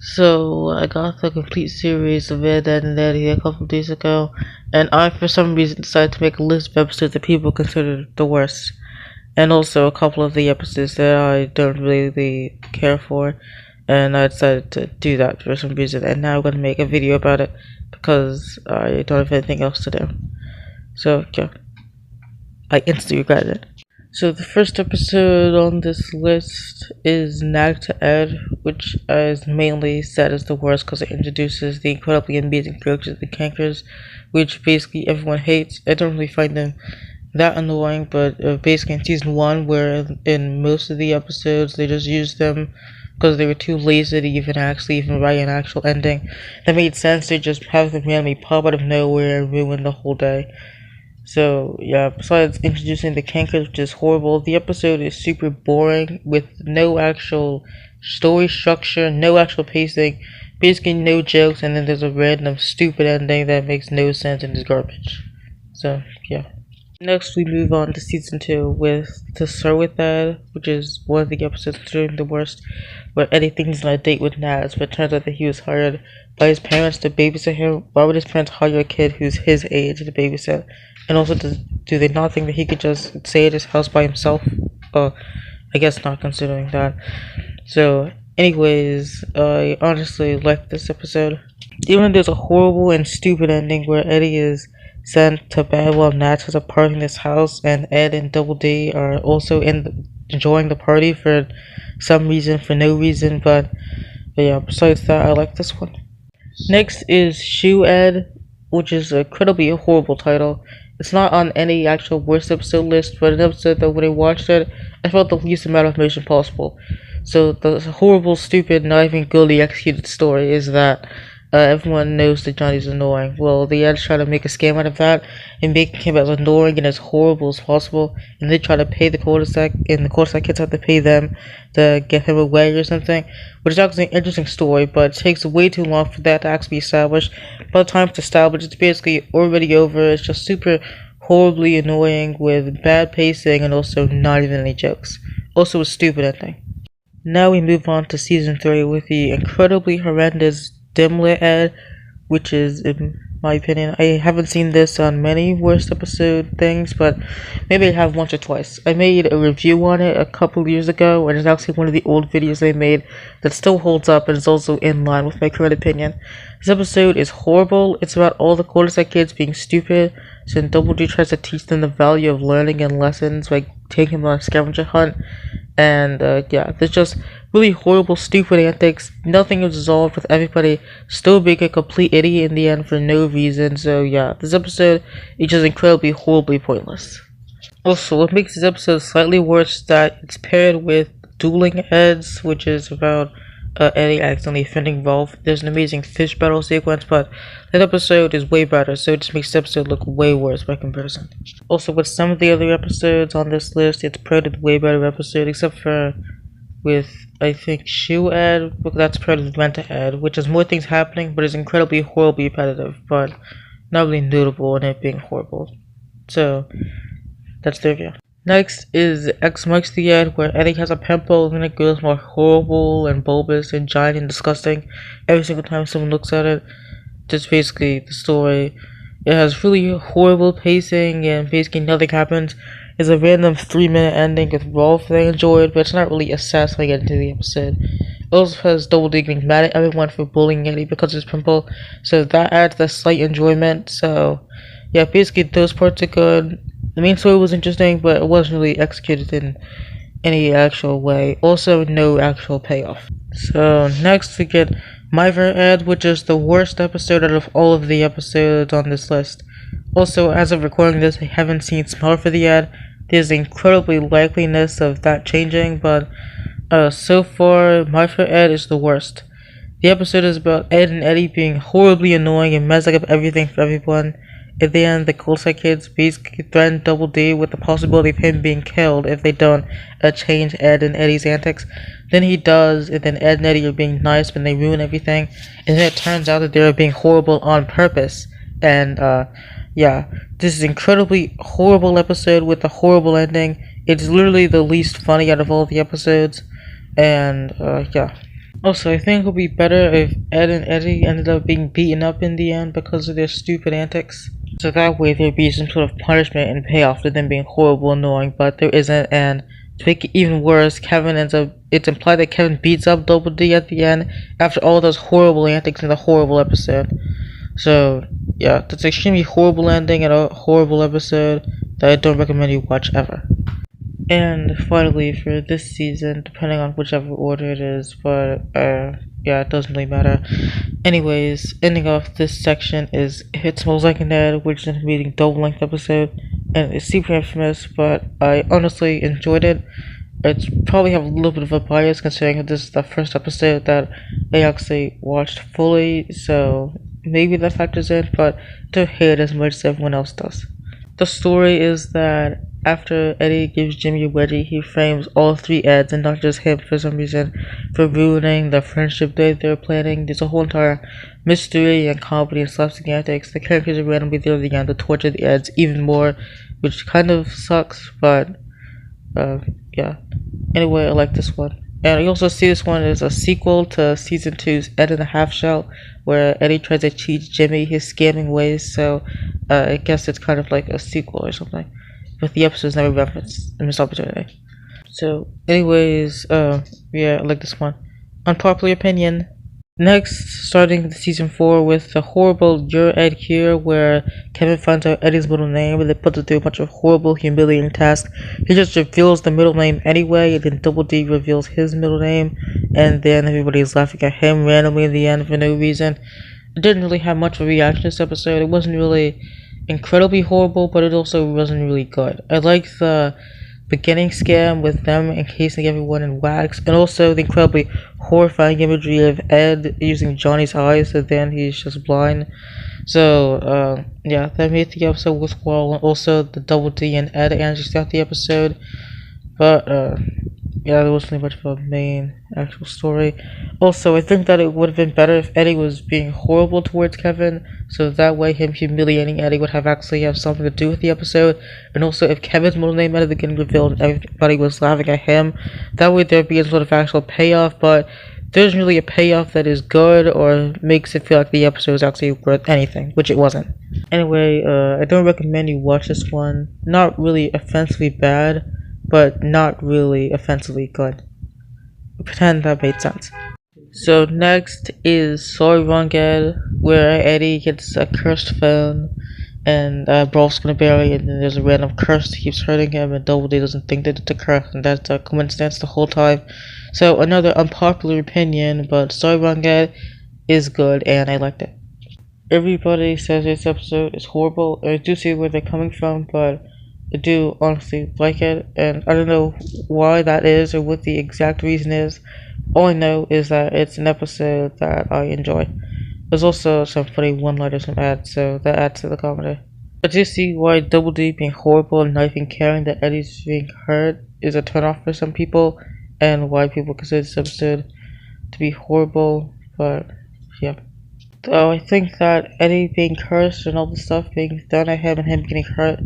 So I got the complete series of Ed, Edd, and Eddy a couple of days ago, and I for some reason decided to make a list of episodes that people consider the worst, and also a couple of the episodes that I don't really care for, and I decided to do that for some reason, and now I'm gonna make a video about it because I don't have anything else to do. So yeah, I instantly regret it. So the first episode on this list is Nag to Ed, which is mainly said as the worst because it introduces the incredibly amazing characters of the Cankers, which basically everyone hates. I don't really find them that annoying, but basically in season 1, where in most of the episodes they just used them because they were too lazy to even write an actual ending that made sense, they just have them randomly pop out of nowhere and ruin the whole day. So yeah, besides introducing the Cankers, which is horrible, the episode is super boring with no actual story structure, no actual pacing, basically no jokes, and then there's a random stupid ending that makes no sense and is garbage. So yeah. Next we move on to season 2 with To Start With That, which is one of the episodes considered the worst, where Eddy thinks he's on a date with Naz, but it turns out that he was hired by his parents to babysit him. Why would his parents hire a kid who's his age to babysit? And also, do they not think that he could just stay at his house by himself? I guess not, considering that. So, anyways, I honestly like this episode. Even though there's a horrible and stupid ending where Eddy is sent to bed while Nat has a party in his house, and Ed and Double D are also enjoying the party for some reason, for no reason, but yeah, besides that, I like this one. Next is Shoe Ed, which is a incredibly horrible title. It's not on any actual worst episode list, but an episode that when I watched it, I felt the least amount of information possible. So the horrible, stupid, not even goodly executed story is that everyone knows that Johnny's annoying. Well, the ads try to make a scam out of that and make him as annoying and as horrible as possible, and they try to pay the cul-de-sac, and the cul-de-sac kids have to pay them to get him away or something, which is actually an interesting story, but it takes way too long for that to actually be established. By the time it's established, it's basically already over. It's just super horribly annoying with bad pacing and also not even any jokes. Also a stupid ending. Now we move on to season 3 with the incredibly horrendous Dimlit Ed, which is, in my opinion, I haven't seen this on many worst episode things, but maybe I have once or twice. I made a review on it a couple years ago, and it's actually one of the old videos I made that still holds up and is also in line with my current opinion. This episode is horrible. It's about all the cul-de-sac kids being stupid, so Double D tries to teach them the value of learning and lessons by taking them on a scavenger hunt. And yeah, there's just really horrible, stupid antics. Nothing is resolved, with everybody still being a complete idiot in the end for no reason. So yeah, this episode is just incredibly, horribly pointless. Also, what makes this episode slightly worse is that it's paired with Dueling Eds, which is about Eddy accidentally offending Rolf. There's an amazing fish battle sequence, but that episode is way better, so it just makes the episode look way worse by comparison. Also, with some of the other episodes on this list, it's paired with way better episode, except for with, I think, Shoe Ed, because that's paired with Rent to Ed, which has more things happening, but is incredibly, horribly repetitive, but not really notable in it being horrible. So, that's the review. Next is X Marks the Ed, where Eddy has a pimple and then it goes more horrible and bulbous and giant and disgusting every single time someone looks at it. Just basically the story. It has really horrible pacing and basically nothing happens. It's a random 3-minute ending with Rolf that I enjoyed, but it's not really assessed when I get into the episode. It also has Double D getting mad at everyone for bullying Eddy because of his pimple, so that adds the slight enjoyment. So yeah, basically those parts are good. The main story was interesting, but it wasn't really executed in any actual way. Also, no actual payoff. So next we get My Favorite Ed, which is the worst episode out of all of the episodes on this list. Also, as of recording this, I haven't seen Smell for the Ed. There's incredibly likeliness of that changing, but so far, My Favorite Ed is the worst. The episode is about Ed and Eddy being horribly annoying and messing up everything for everyone. At the end, the cul-de-sac kids basically threaten Double D with the possibility of him being killed if they don't change Ed and Eddy's antics. Then he does, and then Ed and Eddy are being nice, but they ruin everything. And then it turns out that they're being horrible on purpose. And yeah, this is an incredibly horrible episode with a horrible ending. It's literally the least funny out of all the episodes. And yeah. Also, I think it would be better if Ed and Eddy ended up being beaten up in the end because of their stupid antics. So that way there'd be some sort of punishment and payoff to them being horrible and annoying, but there isn't, and to make it even worse, it's implied that Kevin beats up Double D at the end after all those horrible antics in the horrible episode. So, yeah, that's an extremely horrible ending and a horrible episode that I don't recommend you watch ever. And finally, for this season, depending on whichever order it is, but yeah, it doesn't really matter. Anyways, ending off this section is If It Smells Like an Ad, which is a meeting double length episode, and it's super infamous, but I honestly enjoyed it. It's probably have a little bit of a bias considering that this is the first episode that I actually watched fully, so maybe that factors in, but I don't hate it as much as everyone else does. The story is that after Eddy gives Jimmy a wedgie, he frames all three Eds and not just him for some reason for ruining the friendship that they're planning. There's a whole entire mystery and comedy and slapstick antics. The characters are randomly there at the end to torture the Eds even more, which kind of sucks, but yeah. Anyway, I like this one. And you also see this one as a sequel to season 2's Ed and a Half Shell, where Eddy tries to teach Jimmy his scamming ways, so I guess it's kind of like a sequel or something. But the episodes never reference a missed opportunity. So, anyways, yeah, I like this one. Unpopular opinion. Next, starting the season 4 with the horrible You're Ed Here, where Kevin finds out Eddy's middle name and then puts it through a bunch of horrible, humiliating tasks. He just reveals the middle name anyway, and then Double D reveals his middle name, and then everybody's laughing at him randomly in the end for no reason. It didn't really have much of a reaction this episode. It wasn't really incredibly horrible, but it also wasn't really good. I liked the beginning scam with them encasing everyone in wax, and also the incredibly horrifying imagery of Ed using Johnny's eyes, and then he's just blind. So, yeah, that made the episode worthwhile, and also the Double D and Ed antics throughout the episode. But, yeah, there wasn't really much of a main actual story. Also, I think that it would have been better if Eddy was being horrible towards Kevin, so that way him humiliating Eddy would actually have something to do with the episode. And also, if Kevin's middle name ended up getting revealed and everybody was laughing at him, that way there'd be a sort of actual payoff, but there isn't really a payoff that is good or makes it feel like the episode is actually worth anything, which it wasn't. Anyway, I don't recommend you watch this one. Not really offensively bad, but not really offensively good. Pretend that made sense. So next is Sorry Wrong Ed, where Eddy gets a cursed phone and Rolf's gonna bury it, and there's a random curse that keeps hurting him, and Double D doesn't think that it's a curse, and that's a coincidence the whole time. So another unpopular opinion, but Sorry Wrong Ed is good, and I liked it. Everybody says this episode is horrible. I do see where they're coming from, but I do honestly like it, and I don't know why that is or what the exact reason is. All I know is that it's an episode that I enjoy. There's also some funny one-liners from ads, so that adds to the comedy. I do see why Double D being horrible and not even caring that Eddy's being hurt is a turnoff for some people, and why people consider this episode to be horrible, but yeah. Though I think that Eddy being cursed and all the stuff being done at him and him getting hurt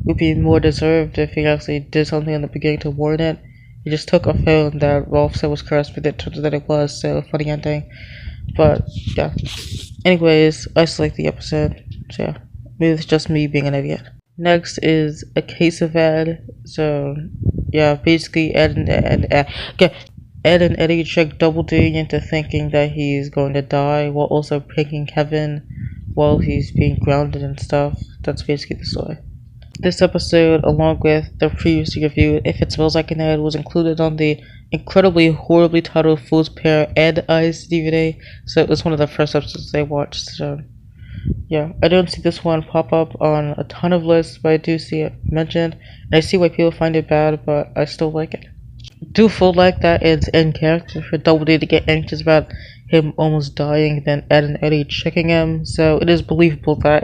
would be more deserved if he actually did something in the beginning to warn it. He just took a phone that Rolf said was cursed, but it turned out that it was, so funny ending. But yeah. Anyways, I just like the episode, so yeah. Maybe it's just me being an idiot. Next is A Case of Ed. So yeah, basically Ed and Eddy trick Double D into thinking that he's going to die while also picking Kevin while he's being grounded and stuff. That's basically the story. This episode, along with the previously reviewed If It Smells Like an Ed, was included on the incredibly horribly titled Fool's Pair Ed Eyes DVD, so it was one of the first episodes I watched, so yeah. I don't see this one pop up on a ton of lists, but I do see it mentioned, and I see why people find it bad, but I still like it. Do feel like that it's in character for Double D to get anxious about him almost dying, then Ed and Eddy checking him, so it is believable that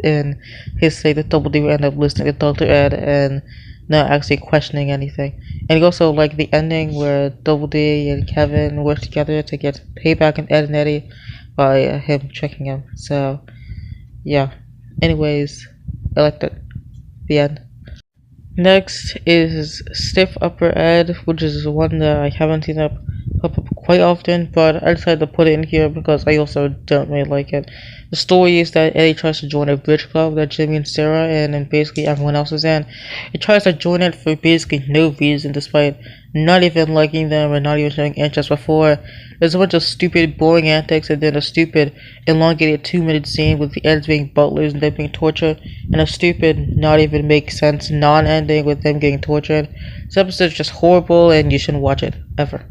in his say that Double D will end up listening to Dr. Ed and not actually questioning anything. And he also like the ending where Double D and Kevin work together to get payback on Ed and Eddy by him checking him, so yeah. Anyways, I liked it. The end. Next is Stiff Upper Ed, which is one that I haven't seen up pop up quite often, but I decided to put it in here because I also don't really like it. The story is that Eddy tries to join a bridge club that Jimmy and Sarah and basically everyone else is in. He tries to join it for basically no reason, despite not even liking them or not even showing interest before. There's a bunch of stupid, boring antics, and then a stupid, elongated 2-minute scene with the ends being butlers and them being tortured, and a stupid, not even make sense non-ending with them getting tortured. This episode is just horrible, and you shouldn't watch it ever.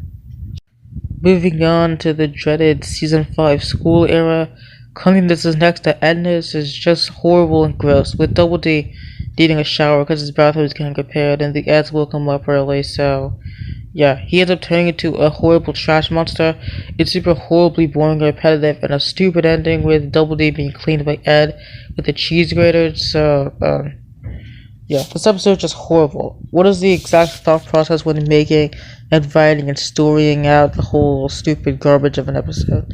Moving on to the dreaded Season 5 school era, claiming this is next to Edna's is just horrible and gross, with Double D needing a shower because his bathroom is getting repaired and the ads will come up early, so yeah, he ends up turning into a horrible trash monster. It's super horribly boring and repetitive, and a stupid ending with Double D being cleaned by Ed with a cheese grater, so yeah, this episode is just horrible. What is the exact thought process when making and writing and storying out the whole stupid garbage of an episode?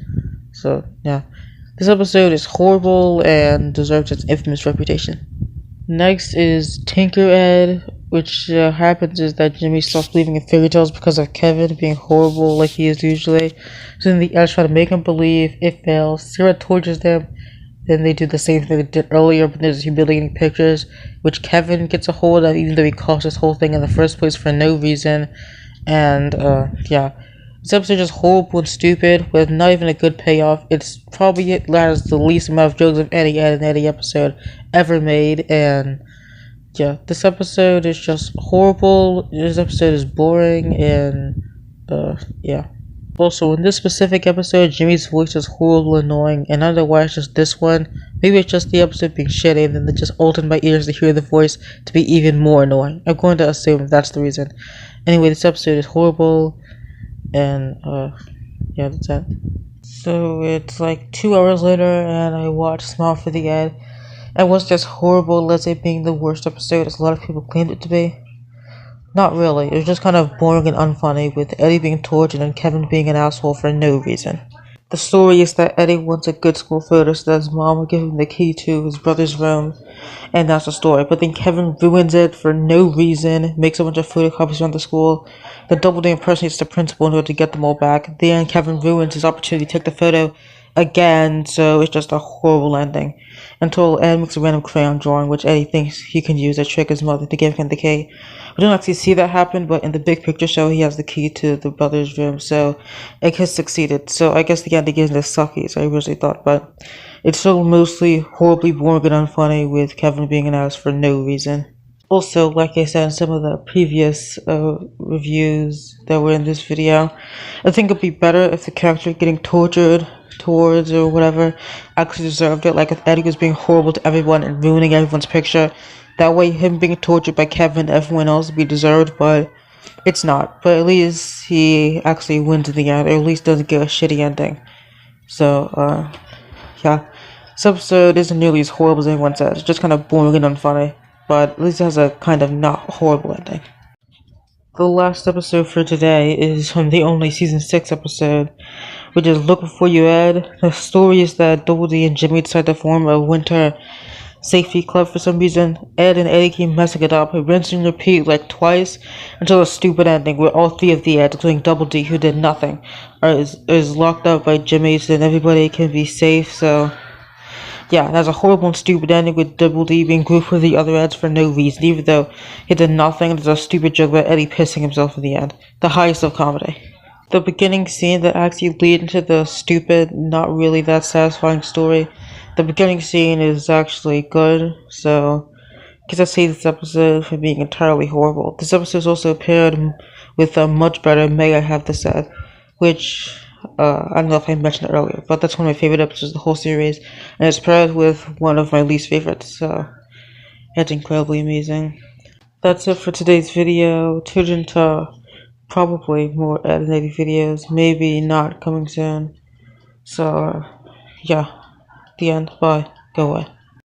So, yeah. This episode is horrible and deserves its infamous reputation. Next is Tinker Ed, which happens is that Jimmy stops believing in fairy tales because of Kevin being horrible like he is usually. So then the Eds try to make him believe. It fails. Sarah tortures them. Then they do the same thing they did earlier, but there's humiliating pictures, which Kevin gets a hold of, even though he caused this whole thing in the first place for no reason. And, yeah. This episode is just horrible and stupid, with not even a good payoff. It's probably it has the least amount of jokes of any Ed and Eddy episode ever made, and, yeah. This episode is just horrible, this episode is boring, and, yeah. Also, in this specific episode, Jimmy's voice is horrible and annoying, and I don't know why it's just this one. Maybe it's just the episode being shitty, and then they just altered my ears to hear the voice to be even more annoying. I'm going to assume that's the reason. Anyway, this episode is horrible, and, yeah, that's it. So, it's like 2 hours later, and I watched Smile for the Ed. It was just horrible, let's say being the worst episode, as a lot of people claimed it to be. Not really, it was just kind of boring and unfunny, with Eddy being tortured and Kevin being an asshole for no reason. The story is that Eddy wants a good school photo so that his mom will give him the key to his brother's room, and that's the story. But then Kevin ruins it for no reason, makes a bunch of photocopies around the school. The Double D impersonates the principal in order to get them all back. Then Kevin ruins his opportunity to take the photo again, so it's just a horrible ending. Until Ed makes a random crayon drawing, which Eddy thinks he can use to trick his mother to give him the key. We don't actually see that happen, but in the big picture show, he has the key to the brother's room, so it has succeeded. So I guess the ending isn't as sucky as I originally thought, but it's still mostly horribly boring and unfunny, with Kevin being an ass for no reason. Also, like I said in some of the previous reviews that were in this video, I think it'd be better if the character getting tortured towards or whatever actually deserved it, like if Eddy was being horrible to everyone and ruining everyone's picture. That way him being tortured by Kevin and everyone else would be deserved, but it's not. But at least he actually wins in the end, or at least doesn't get a shitty ending. So, yeah. This episode isn't nearly as horrible as anyone says, it's just kind of boring and unfunny, but at least it has a kind of not horrible ending. The last episode for today is from the only Season 6 episode, which is Look Before You Ed. The story is that Double D and Jimmy decide to form a winter safety club for some reason. Ed and Eddy keep messing it up, rinse and repeat like twice, until a stupid ending where all 3 of the Eds, including Double D, who did nothing, is locked up by Jimmy, so then everybody can be safe, so yeah, that's a horrible and stupid ending with Double D being grouped with the other Eds for no reason, even though he did nothing. There's a stupid joke about Eddy pissing himself at the end. The highest of comedy. The beginning scene that actually leads into the stupid, not really that satisfying story. The beginning scene is actually good, so I guess I say this episode for being entirely horrible. This episode is also paired with a much better May I Have This Ed, which I don't know if I mentioned it earlier, but that's one of my favorite episodes of the whole series, and it's paired with one of my least favorites, so it's incredibly amazing. That's it for today's video. Tune into probably more Ed and Eddy videos, maybe not coming soon. So, yeah, the end. Bye. Go away.